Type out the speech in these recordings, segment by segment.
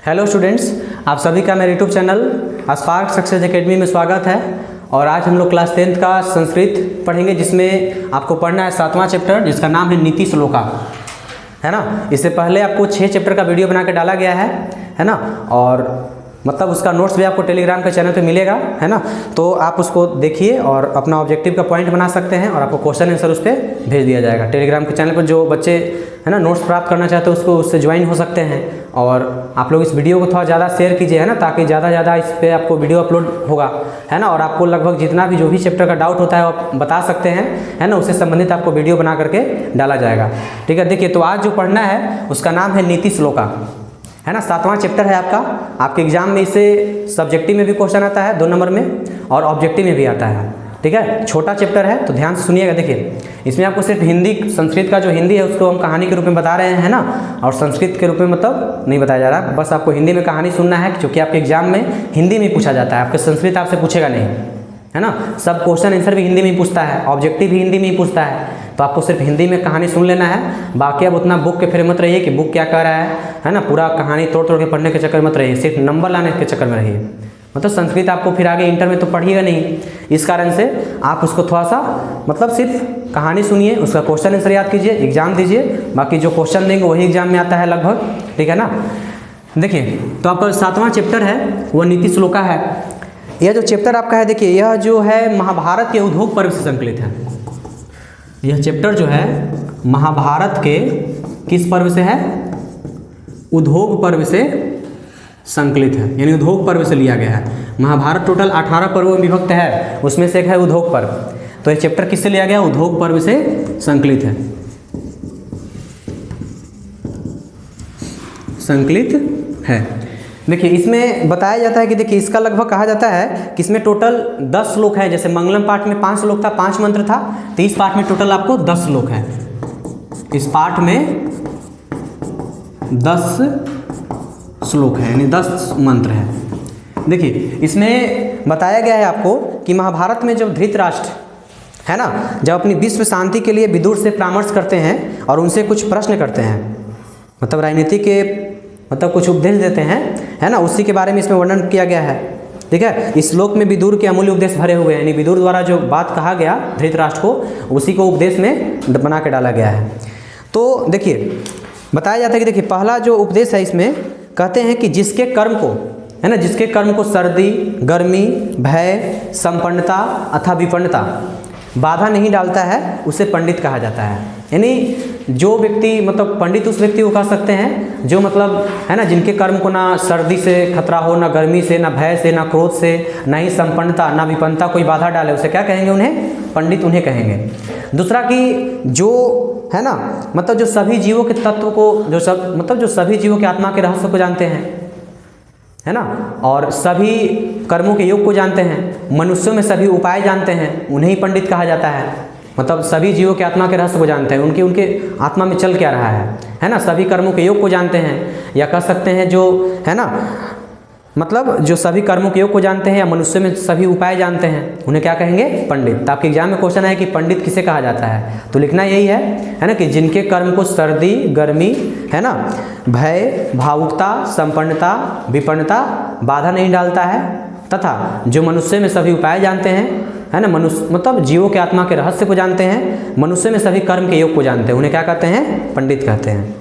Hello students, आप सभी का मेरे YouTube channel spark success academy में स्वागत है। और आज हम लोग क्लास 10th का संस्कृत पढ़ेंगे, जिसमें आपको पढ़ना है 7वां चैप्टर, जिसका नाम है नीति श्लोका, है ना। इससे पहले आपको 6 चैप्टर का वीडियो बना के डाला गया है ना। और मतलब उसका नोट्स भी आपको टेलीग्राम के चैनल पे मिलेगा, है ना। तो आप उसको देखिए और अपना ऑब्जेक्टिव का पॉइंट बना सकते हैं और आपको क्वेश्चन आंसर उस पर भेज दिया जाएगा। टेलीग्राम के चैनल पर जो बच्चे है ना नोट्स प्राप्त करना चाहते हैं उसको उससे ज्वाइन हो सकते हैं। और आप लोग इस वीडियो को थोड़ा ज़्यादा शेयर कीजिए, है ना, ताकि ज़्यादा इस पर आपको वीडियो अपलोड होगा, है ना। और आपको लगभग जितना भी जो भी चैप्टर का डाउट होता है वो आप बता सकते हैं, है ना। उससे संबंधित आपको वीडियो बना करके डाला जाएगा, ठीक है। देखिए, तो आज जो पढ़ना है उसका नाम है नीति श्लोका, है ना। 7वां चैप्टर है आपका। आपके एग्जाम में इसे सब्जेक्टिव में भी क्वेश्चन आता है 2 नंबर में, और ऑब्जेक्टिव में भी आता है, ठीक है। छोटा चैप्टर है तो ध्यान से सुनिएगा। देखिए, इसमें आपको सिर्फ हिंदी, संस्कृत का जो हिंदी है उसको हम कहानी के रूप में बता रहे हैं ना, और संस्कृत के रूप में मतलब नहीं बताया जा रहा। बस आपको हिंदी में कहानी सुनना है, क्योंकि आपके एग्जाम में हिंदी में पूछा जाता है, आपके संस्कृत आपसे पूछेगा नहीं, है ना। सब क्वेश्चन आंसर भी हिंदी में ही पूछता है, ऑब्जेक्टिव भी हिंदी में ही पूछता है। तो आपको सिर्फ हिंदी में कहानी सुन लेना है। बाकी अब उतना बुक के फिर मत रहिए कि बुक क्या कह रहा है ना। पूरा कहानी तोड़ के पढ़ने के चक्कर मत रहिए, सिर्फ नंबर लाने के चक्कर में रहिए। मतलब संस्कृत आपको फिर आगे इंटर में तो पढ़िएगा नहीं, इस कारण से आप उसको थोड़ा सा मतलब सिर्फ कहानी सुनिए, उसका क्वेश्चन आंसर याद कीजिए, एग्जाम दीजिए। बाकी जो क्वेश्चन देंगे वही एग्जाम में आता है लगभग, ठीक है ना। देखिए, तो आपका 7वां चैप्टर है वह नीति श्लोका है। यह जो चैप्टर आपका है, देखिए, यह जो है महाभारत के उद्योग पर्व से संकलित है। यह चैप्टर जो है महाभारत के किस पर्व से है? उद्योग पर्व से संकलित है, यानी उद्योग पर्व से लिया गया है। महाभारत टोटल 18 पर्वों में विभक्त है, उसमें से एक है उद्योग पर्व। तो यह चैप्टर किससे लिया गया? उद्योग पर्व से संकलित है, संकलित है। देखिए, इसमें बताया जाता है कि देखिए इसका लगभग कहा जाता है कि इसमें टोटल 10 श्लोक है। जैसे मंगलम पाठ में 5 श्लोक था, 5 मंत्र था, तो इस पाठ में टोटल आपको 10 श्लोक है। इस पाठ में 10 श्लोक है, यानी 10 मंत्र है। देखिए, इसमें बताया गया है आपको कि महाभारत में जब धृतराष्ट्र, है ना, जब अपनी विश्व शांति के लिए विदुर से परामर्श करते हैं और उनसे कुछ प्रश्न करते हैं, मतलब राजनीति के मतलब कुछ उपदेश देते हैं, है ना, उसी के बारे में इसमें वर्णन किया गया है, ठीक है। इस श्लोक में विदुर के अमूल्य उपदेश भरे हुए हैं, यानी विदुर द्वारा जो बात कहा गया धृतराष्ट्र को, उसी को उपदेश में बना के डाला गया है। तो देखिए, बताया जाता है कि देखिए पहला जो उपदेश है इसमें कहते हैं कि जिसके कर्म को, है ना, जिसके कर्म को सर्दी, गर्मी, भय, संपन्नता अथवा विपन्नता बाधा नहीं डालता है, उसे पंडित कहा जाता है। यानी जो व्यक्ति, मतलब पंडित उस व्यक्ति को कह सकते हैं जो मतलब, है ना, जिनके कर्म को ना सर्दी से खतरा हो, ना गर्मी से, ना भय से, ना क्रोध से, ना ही संपन्नता, ना विपन्नता कोई बाधा डाले, उसे क्या कहेंगे? उन्हें पंडित उन्हें कहेंगे। दूसरा कि जो, है ना, मतलब जो सभी जीवों के तत्व को, जो सब मतलब जो सभी जीवों के आत्मा के रहस्य को जानते हैं, है ना, और सभी कर्मों के योग को जानते हैं, मनुष्यों में सभी उपाय जानते हैं, उन्हें ही पंडित कहा जाता है। मतलब सभी जीवों के आत्मा के रहस्य को जानते हैं, उनके आत्मा में चल क्या रहा है ना, सभी कर्मों के योग को जानते हैं, या कह सकते हैं जो, है ना, मतलब जो सभी कर्मों के योग को जानते हैं या मनुष्य में सभी उपाय जानते हैं, उन्हें क्या कहेंगे? पंडित। तो आपके एग्जाम में क्वेश्चन है कि पंडित किसे कहा जाता है, तो लिखना यही है ना, कि जिनके कर्म को सर्दी, गर्मी, है ना, भय, भावुकता, संपन्नता, विपन्नता बाधा नहीं डालता है, तथा जो मनुष्य में सभी उपाय जानते हैं, है ना, मनुष्य मतलब जीवों के आत्मा के रहस्य को जानते हैं, मनुष्य में सभी कर्म के योग को जानते हैं, उन्हें क्या कहते हैं? पंडित कहते हैं।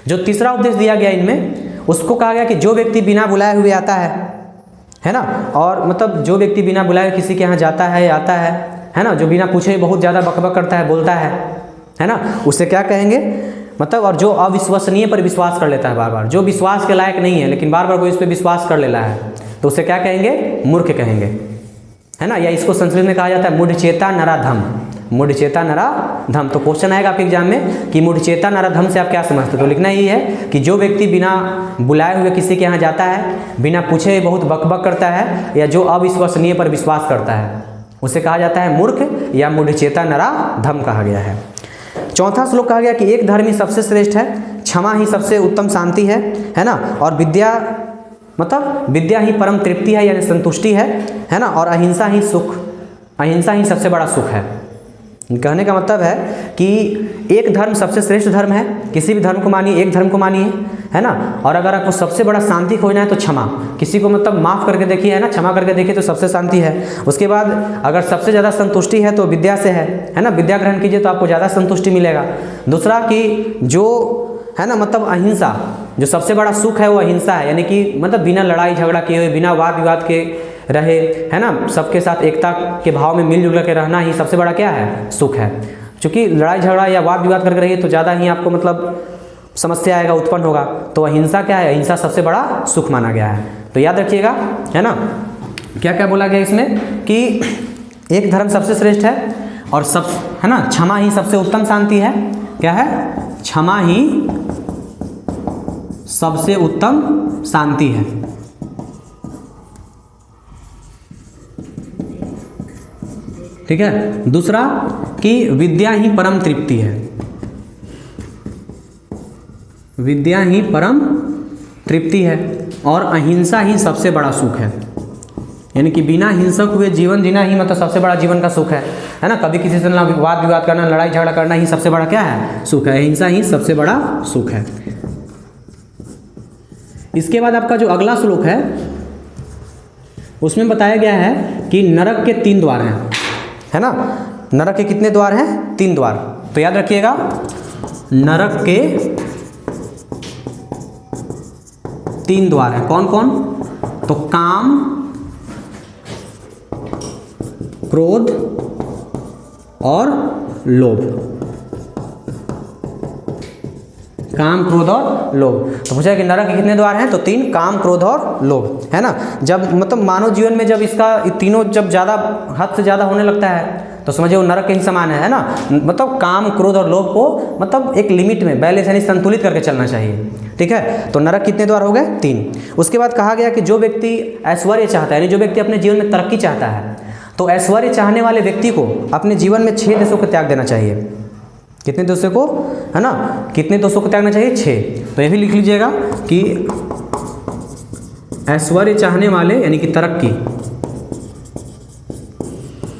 जो तीसरा उपदेश दिया गया इनमें, उसको कहा गया कि जो व्यक्ति बिना बुलाए हुए आता है ना, और मतलब जो व्यक्ति बिना बुलाए किसी के यहाँ जाता है या आता है ना, जो बिना पूछे बहुत ज़्यादा बकबक करता है, बोलता है ना, उसे क्या कहेंगे? मतलब, और जो अविश्वसनीय पर विश्वास कर लेता है बार बार, जो विश्वास के लायक नहीं है लेकिन बार बार कोई इस पर विश्वास कर ले रहा है, तो उसे क्या कहेंगे? मूर्ख कहेंगे, है ना। या इसको संस्कृत में कहा जाता है मूढ़चेता नराधम, मूढ़चेता नराधम। तो क्वेश्चन आएगा आपके एग्जाम में कि मूढ़चेता नराधम से आप क्या समझते हो, तो लिखना यही है कि जो व्यक्ति बिना बुलाए हुए किसी के यहाँ जाता है, बिना पूछे बहुत बकबक करता है, या जो अविश्वसनीय पर विश्वास करता है, उसे कहा जाता है मूर्ख या मूढ़चेता नराधम कहा गया है। चौथा श्लोक कहा गया कि एक धर्म ही सबसे श्रेष्ठ है, क्षमा ही सबसे उत्तम शांति है ना, और विद्या मतलब विद्या ही परम तृप्ति है, यानी संतुष्टि है ना, और अहिंसा ही सुख, अहिंसा ही सबसे बड़ा सुख है। कहने का मतलब है कि एक धर्म सबसे श्रेष्ठ धर्म है, किसी भी धर्म को मानिए, एक धर्म को मानिए, है ना। और अगर आपको सबसे बड़ा शांति खोजना है तो क्षमा, किसी को मतलब माफ़ करके देखिए, है ना, क्षमा करके देखिए तो सबसे शांति है। उसके बाद अगर सबसे ज़्यादा संतुष्टि है तो विद्या से है ना, विद्या ग्रहण कीजिए तो आपको ज़्यादा संतुष्टि मिलेगा। दूसरा कि जो है ना मतलब अहिंसा, जो सबसे बड़ा सुख है वो अहिंसा है, यानी कि मतलब बिना लड़ाई झगड़ा किए हुए, बिना वाद विवाद के रहे, है ना, सबके साथ एकता के भाव में मिलजुल के रहना ही सबसे बड़ा क्या है, सुख है। क्योंकि लड़ाई झगड़ा या वाद विवाद करके रहिए तो ज़्यादा ही आपको मतलब समस्या आएगा, उत्पन्न होगा। तो अहिंसा क्या है, अहिंसा सबसे बड़ा सुख माना गया है। तो याद रखिएगा, है ना। क्या क्या बोला गया इसमें कि एक धर्म सबसे श्रेष्ठ है और सब, है ना, क्षमा ही सबसे उत्तम शांति है। क्या है, क्षमा ही सबसे उत्तम शांति है। ठीक है। दूसरा कि विद्या ही परम तृप्ति है, विद्या ही परम तृप्ति है और अहिंसा ही सबसे बड़ा सुख है, यानी कि बिना हिंसक हुए जीवन जीना ही मतलब सबसे बड़ा जीवन का सुख है ना। कभी किसी से ना वाद विवाद करना, लड़ाई झगड़ा करना ही सबसे बड़ा क्या है, सुख है। अहिंसा ही सबसे बड़ा सुख है। इसके बाद आपका जो अगला श्लोक है उसमें बताया गया है कि नरक के 3 द्वार हैं, है ना। नरक के कितने द्वार हैं, 3 द्वार। तो याद रखिएगा, नरक के 3 द्वार हैं। कौन कौन, तो काम, क्रोध और लोभ। काम, क्रोध और लोभ। तो पूछा कि नरक के कितने द्वार हैं, तो 3, काम, क्रोध और लोभ, है ना। जब मतलब मानव जीवन में जब इसका तीनों जब ज़्यादा हद से ज़्यादा होने लगता है तो समझिए वो नरक के ही समान है ना। मतलब काम, क्रोध और लोभ को मतलब एक लिमिट में बैलेंस यानी संतुलित करके चलना चाहिए। ठीक है। तो नरक कितने द्वार हो गए, 3। उसके बाद कहा गया कि जो व्यक्ति ऐश्वर्य चाहता है, यानी जो व्यक्ति अपने जीवन में तरक्की चाहता है, तो ऐश्वर्य चाहने वाले व्यक्ति को अपने जीवन में 6 दोषों को त्याग देना चाहिए। कितने दोषों को, है ना, कितने दोषों को त्यागना चाहिए, 6। तो ये भी लिख लीजिएगा कि ऐश्वर्य चाहने वाले यानी कि तरक्की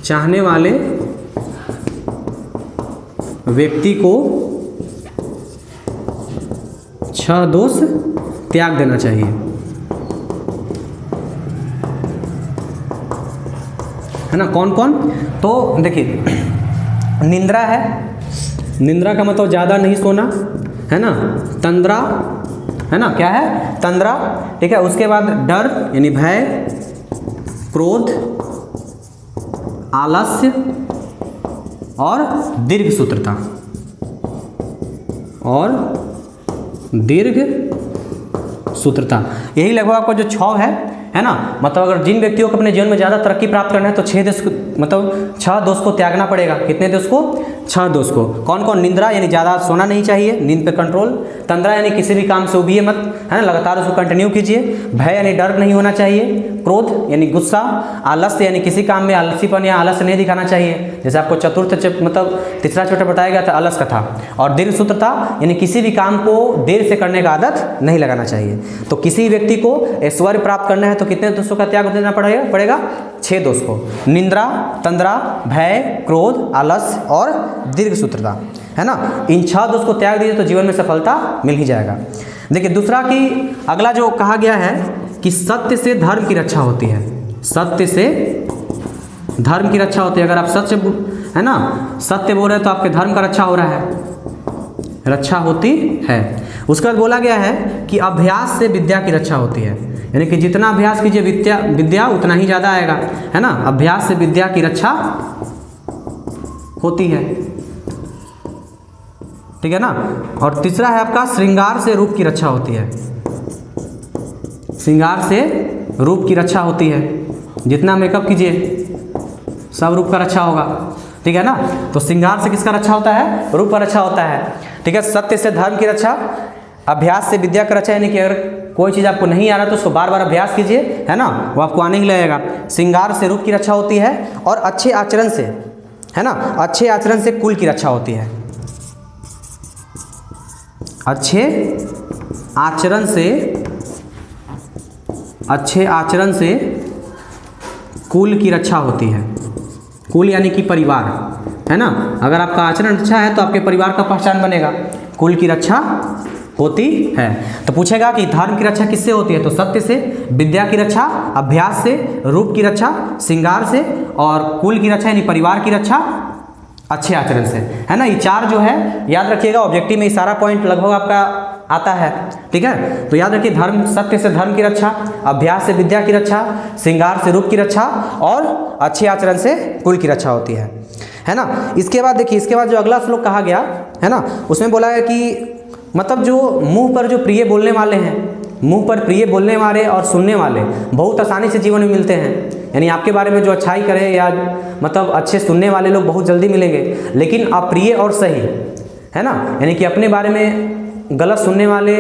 चाहने वाले व्यक्ति को 6 दोष त्याग देना चाहिए, है ना। कौन कौन, तो देखिए निंद्रा है, निंद्रा का मतलब ज़्यादा नहीं सोना, है ना। तंद्रा, है ना, क्या है, तंद्रा। ठीक है। उसके बाद डर यानी भय, क्रोध, आलस्य और दीर्घ सूत्रता, और दीर्घ सूत्रता। यही लगभग आपका जो 6 है ना। मतलब अगर जिन व्यक्तियों को अपने जीवन में ज़्यादा तरक्की प्राप्त करना है तो 6 दोष मतलब 6 दोष को त्यागना पड़ेगा। कितने दोष को, 6 दोष को। कौन कौन, निंद्रा यानी ज़्यादा सोना नहीं चाहिए, नींद पे कंट्रोल। तंद्रा यानी किसी भी काम से उबिए मत, है ना, लगातार उसको कंटिन्यू कीजिए। भय यानी डर नहीं होना चाहिए। क्रोध यानी गुस्सा। आलस्य यानी किसी काम में आलसीपन या आलस्य नहीं दिखाना चाहिए, जैसे आपको चतुर्थ मतलब तीसरा चैप्टर बताया गया था आलस का था। और दीर्घ सूत्रता यानी किसी भी काम को देर से करने का आदत नहीं लगाना चाहिए। तो किसी व्यक्ति को ऐश्वर्य प्राप्त करना है तो कितने दोषों का त्याग देना पड़ेगा, 6 दोष को। निंद्रा, तंद्रा, भय, क्रोध, आलस और दीर्घ सूत्रता, है ना। इन 6 दोष को त्याग दीजिए तो जीवन में सफलता मिल ही जाएगा। देखिए दूसरा कि अगला जो कहा गया है कि सत्य से धर्म की रक्षा होती है, सत्य से धर्म की रक्षा होती है। अगर आप सत्य, है ना, सत्य बोल रहे हैं तो आपके धर्म का रक्षा हो रहा है, रक्षा होती है। उसके बाद बोला गया है कि अभ्यास से विद्या की रक्षा होती है, यानी कि जितना अभ्यास कीजिए विद्या उतना ही ज़्यादा आएगा, है ना। अभ्यास से विद्या की रक्षा होती है, ठीक है ना। और तीसरा है आपका श्रृंगार से रूप की रक्षा होती है, श्रृंगार से रूप की रक्षा होती है। जितना मेकअप कीजिए सब रूप का रक्षा होगा, ठीक है ना। तो श्रृंगार से किसका रक्षा होता है, रूप का रक्षा होता है, ठीक है। सत्य से धर्म की रक्षा, अभ्यास से विद्या का रक्षा, यानी कि अगर कोई चीज़ आपको नहीं आ रहा तो उसको बार बार अभ्यास कीजिए, है ना, वो आपको आने ही लगेगा। श्रृंगार से रूप की रक्षा होती है और अच्छे आचरण से, है ना, अच्छे आचरण से कुल की रक्षा होती है। अच्छे आचरण से कुल की रक्षा होती है। कुल यानी कि परिवार, है ना, अगर आपका आचरण अच्छा है तो आपके परिवार का पहचान बनेगा, कुल की रक्षा होती है। तो पूछेगा कि धर्म की रक्षा किससे होती है, तो सत्य से, विद्या की रक्षा अभ्यास से, रूप की रक्षा श्रृंगार से, और कुल की रक्षा यानी परिवार की रक्षा अच्छे आचरण से, है ना। ये चार जो है याद रखिएगा, ऑब्जेक्टिव में ये सारा पॉइंट लगभग आपका आता है, ठीक है। तो याद रखिए, धर्म, सत्य से धर्म की रक्षा, अभ्यास से विद्या की रक्षा, श्रृंगार से रूप की रक्षा और अच्छे आचरण से कुल की रक्षा होती है ना। इसके बाद देखिए, इसके बाद जो अगला श्लोक कहा गया है ना, उसमें बोला है कि मतलब जो मुंह पर जो प्रिय बोलने वाले हैं, मुंह पर प्रिय बोलने वाले और सुनने वाले बहुत आसानी से जीवन में मिलते हैं। यानी आपके बारे में जो अच्छाई करे या मतलब अच्छे सुनने वाले लोग बहुत जल्दी मिलेंगे, लेकिन अप्रिय और सही, है ना, यानी कि अपने बारे में गलत सुनने वाले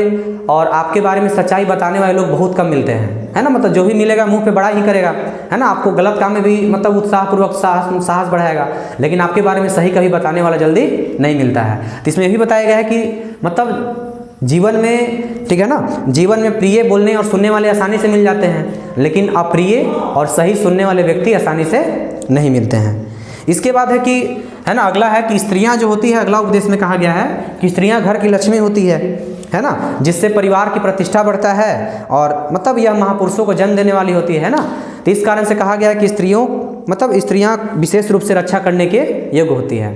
और आपके बारे में सच्चाई बताने वाले लोग बहुत कम मिलते हैं, है ना। मतलब जो भी मिलेगा मुंह पे बड़ा ही करेगा, है ना, आपको गलत काम में भी मतलब उत्साहपूर्वक साहस बढ़ाएगा, लेकिन आपके बारे में सही कभी बताने वाला जल्दी नहीं मिलता है। तो इसमें ये भी बताया गया है कि मतलब जीवन में, ठीक है ना, जीवन में प्रिय बोलने और सुनने वाले आसानी से मिल जाते हैं, लेकिन अप्रिय और सही सुनने वाले व्यक्ति आसानी से नहीं मिलते हैं। इसके बाद है कि, है ना, अगला है कि स्त्रियां जो होती है, अगला उपदेश में कहा गया है कि स्त्रियां घर की लक्ष्मी होती है ना, जिससे परिवार की प्रतिष्ठा बढ़ता है और मतलब यह महापुरुषों को जन्म देने वाली होती है ना। तो इस कारण से कहा गया है कि स्त्रियां विशेष रूप से रक्षा करने के योग्य होती है,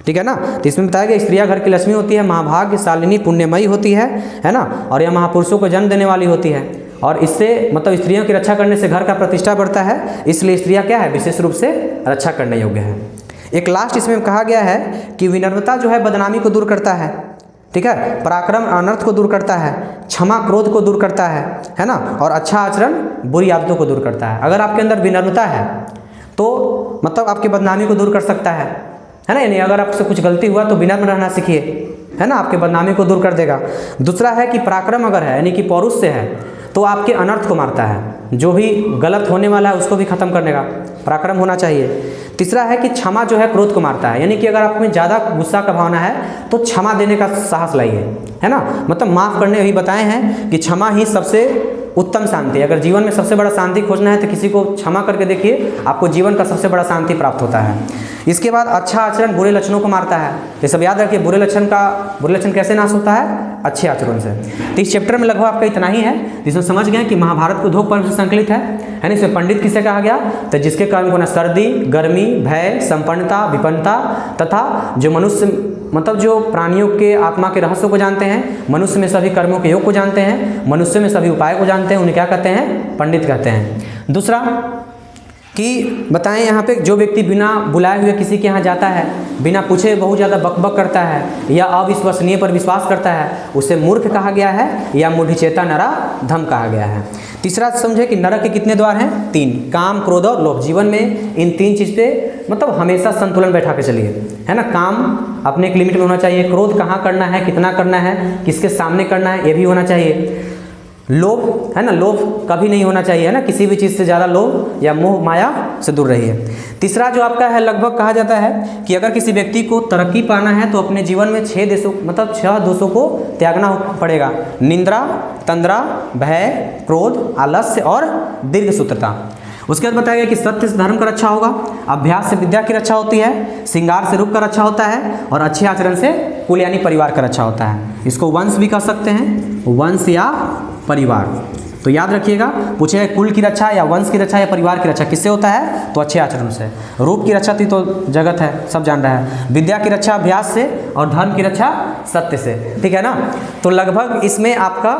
ठीक है ना। तो इसमें बताया गया स्त्रियां घर की लक्ष्मी होती है, महाभाग्य शालिनी पुण्यमयी होती है ना, और यह महापुरुषों को जन्म देने वाली होती है, और इससे मतलब स्त्रियों की रक्षा करने से घर का प्रतिष्ठा बढ़ता है, इसलिए स्त्रियां क्या है, विशेष रूप से रक्षा करने योग्य है। एक लास्ट इसमें कहा गया है कि विनम्रता जो है बदनामी को दूर करता है, ठीक है, पराक्रम अनर्थ को दूर करता है, क्षमा क्रोध को दूर करता है ना, और अच्छा आचरण बुरी आदतों को दूर करता है। अगर आपके अंदर विनम्रता है तो मतलब आपकी बदनामी को दूर कर सकता है ना, यानी अगर आपसे कुछ गलती हुआ तो विनम्र रहना सीखिए, है ना, आपके बदनामी को दूर कर देगा। दूसरा है कि पराक्रम अगर है, यानी कि पौरुष से है, तो आपके अनर्थ को मारता है, जो भी गलत होने वाला है उसको भी खत्म करने का पराक्रम होना चाहिए। तीसरा है कि क्षमा जो है क्रोध को मारता है, यानी कि अगर आप में ज़्यादा गुस्सा का भावना है तो क्षमा देने का साहस लाइए, है ना, मतलब माफ़ करने भी बताए हैं कि क्षमा ही सबसे उत्तम शांति। अगर जीवन में सबसे बड़ा शांति खोजना है तो किसी को क्षमा करके देखिए, आपको जीवन का सबसे बड़ा शांति प्राप्त होता है। इसके बाद अच्छा आचरण बुरे लक्षणों को मारता है। ये सब याद रखिए, बुरे लक्षण कैसे नाश होता है, अच्छे आचरण से। तो इस चैप्टर में लगभग आपका इतना ही है, जिसमें समझ गए कि महाभारत को दो पर्व से संकलित है ना। इसमें पंडित किसे कहा गया, तो जिसके कर्म को ना सर्दी, गर्मी, भय, संपन्नता, विपन्नता तथा जो मनुष्य मतलब जो प्राणियों के आत्मा के रहस्यों को जानते हैं, मनुष्य में सभी कर्मों के योग को जानते हैं, मनुष्य में सभी उपाय को जानते हैं, उन्हें क्या कहते हैं, पंडित कहते हैं। दूसरा कि बताएं यहाँ पे जो व्यक्ति बिना बुलाए हुए किसी के यहाँ जाता है, बिना पूछे बहुत ज़्यादा बकबक करता है या अविश्वसनीय पर विश्वास करता है, उसे मूर्ख कहा गया है या मूढ़चेता नराधम कहा गया है। तीसरा समझे कि नरक के कितने द्वार हैं, 3, काम क्रोध और लोभ। जीवन में इन 3 चीज़ पे मतलब हमेशा संतुलन बैठा के चलिए, है ना। काम अपने एक लिमिट में होना चाहिए, क्रोध कहाँ करना है, कितना करना है, किसके सामने करना है, ये भी होना चाहिए। लोभ, है ना, लोभ कभी नहीं होना चाहिए, है ना, किसी भी चीज़ से ज़्यादा लोभ या मोह माया से दूर रहिए। तीसरा जो आपका है, लगभग कहा जाता है कि अगर किसी व्यक्ति को तरक्की पाना है तो अपने जीवन में 6 दोषों को त्यागना पड़ेगा, निंद्रा, तंद्रा, भय, क्रोध, आलस्य और दीर्घ सूत्रता। उसके बाद बताया गया कि सत्य से धर्म का रक्षा होगा, अभ्यास से विद्या की रक्षा होती है, श्रृंगार से रूप का रक्षा होता है, और अच्छे आचरण से कुल यानी परिवार का रक्षा होता है। इसको वंश भी कह सकते हैं, वंश या परिवार। तो याद रखिएगा, पूछेगा कुल की रक्षा या वंश की रक्षा या परिवार की रक्षा किससे होता है, तो अच्छे आचरण से। रूप की रक्षा तो जगत है, सब जान रहा है। विद्या की रक्षा अभ्यास से, और धर्म की रक्षा सत्य से, ठीक है ना। तो लगभग इसमें आपका,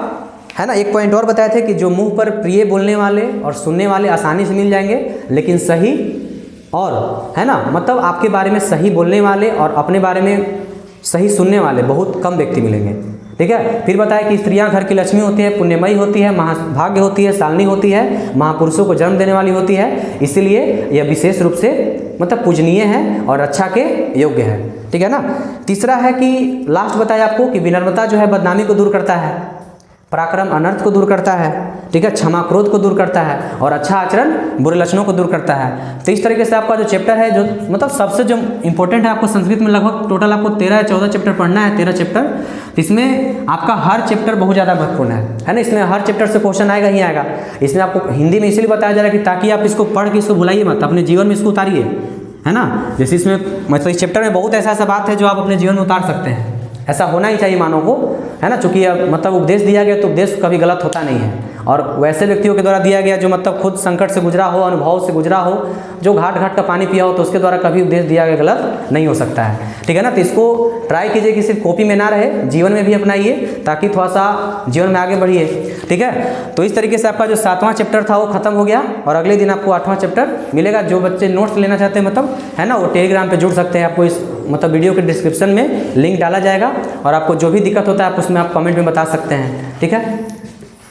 है ना, एक पॉइंट और बताए थे कि जो मुंह पर प्रिय बोलने वाले और सुनने वाले आसानी से मिल जाएंगे, लेकिन सही और, है ना, मतलब आपके बारे में सही बोलने वाले और अपने बारे में सही सुनने वाले बहुत कम व्यक्ति मिलेंगे, ठीक है। फिर बताया कि स्त्रियां घर की लक्ष्मी होती है, पुण्यमयी होती है, महाभाग्य होती है, शालिनी होती है, महापुरुषों को जन्म देने वाली होती है, इसीलिए यह विशेष रूप से मतलब पूजनीय है और रक्षा के योग्य है, ठीक है ना। तीसरा है कि लास्ट बताया आपको कि विनम्रता जो है बदनामी को दूर करता है, पराक्रम अनर्थ को दूर करता है, ठीक है, क्षमा क्रोध को दूर करता है, और अच्छा आचरण बुरे लक्षणों को दूर करता है। तो इस तरीके से आपका जो चैप्टर है, जो मतलब सबसे जो इंपॉर्टेंट है, आपको संस्कृत में लगभग टोटल आपको 13 या 14 चैप्टर पढ़ना है, 13 चैप्टर। इसमें आपका हर चैप्टर बहुत ज़्यादा महत्वपूर्ण है ना। इसमें हर चैप्टर से क्वेश्चन आएगा ही आएगा। इसमें आपको हिंदी में इसलिए बताया जा रहा है कि ताकि आप इसको पढ़ के इसको भुलाइए मत, अपने जीवन में इसको उतारिए, है ना। जैसे इसमें मतलब इस चैप्टर में बहुत ऐसा बात है जो आप अपने जीवन में उतार सकते हैं, ऐसा होना ही चाहिए मानव को, है ना। चूँकि मतलब उपदेश दिया गया तो उपदेश कभी गलत होता नहीं है, और वैसे व्यक्तियों के द्वारा दिया गया जो मतलब खुद संकट से गुजरा हो, अनुभव से गुजरा हो, जो घाट घाट का पानी पिया हो, तो उसके द्वारा कभी उपदेश दिया गया गलत नहीं हो सकता है, ठीक है ना। तो इसको ट्राई कीजिए कि सिर्फ कॉपी में ना रहे, जीवन में भी अपनाइए, ताकि थोड़ा सा जीवन में आगे बढ़िए, ठीक है। तो इस तरीके से आपका जो 7वां चैप्टर था वो खत्म हो गया, और अगले दिन आपको 8वां चैप्टर मिलेगा। जो बच्चे नोट्स लेना चाहते हैं मतलब, है ना, वो टेलीग्राम पे जुड़ सकते हैं। आपको इस मतलब वीडियो के डिस्क्रिप्शन में लिंक डाला जाएगा, और आपको जो भी दिक्कत होता है आप उसमें आप कमेंट में बता सकते हैं, ठीक है।